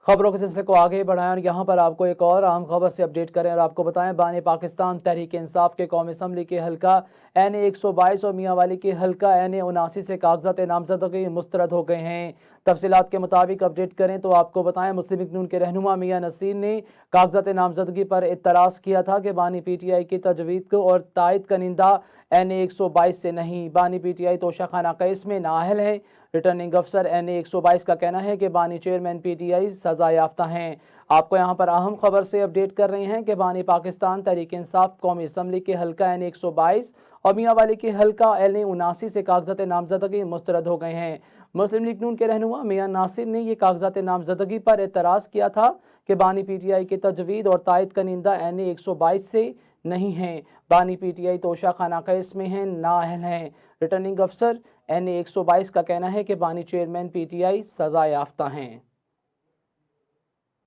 खबरों के सिलसिले को आगे बढ़ाएं और यहाँ पर आपको एक और अहम खबर से अपडेट करें और आपको बताएं बानी पाकिस्तान तहरीक इंसाफ के कौमी असम्बली के हल्का NA 122 और मियांवाली के हल्का NA 79 से कागजात नामजदगी मुस्तरद हो गए हैं। तफसीलात के मुताबिक अपडेट करें तो आपको बताएं मुस्लिम लीग नून के रहनुमा मियां नसीर ने कागजात नामजदगी पर इतराज़ किया था कि बानी PTI की तजवीज़ को और तायद कनिंदा NA 122 से नहीं। बानी PTI तोशाखाना केस में नाअहल है। रिटर्निंग अफसर NA 122 का कहना है कि बानी चेयरमैन PTI सजा याफ्ता हैं। आपको यहाँ पर अहम खबर से अपडेट कर रहे हैं कि बानी पाकिस्तान तहरीक इंसाफ कौमी असम्बली के हल्का NA 122 और मियांवाली के हल्का NA 79 से कागजात नामजदगी मुस्तरद हो गए हैं। मुस्लिम लीग नून के रहनुमा मियां नासिर ने ये कागजात नामजदगी पर एतराज़ किया था कि बानी PTI की तजवीज़ और तायद कनिंदा NA 122 से नहीं हैं। बानी PTI तोशाखाना केस में हैं, नाअहल हैं। रिटर्निंग अफसर NA 122 का कहना है कि बानी चेयरमैन PTI सजा याफ्ता हैं।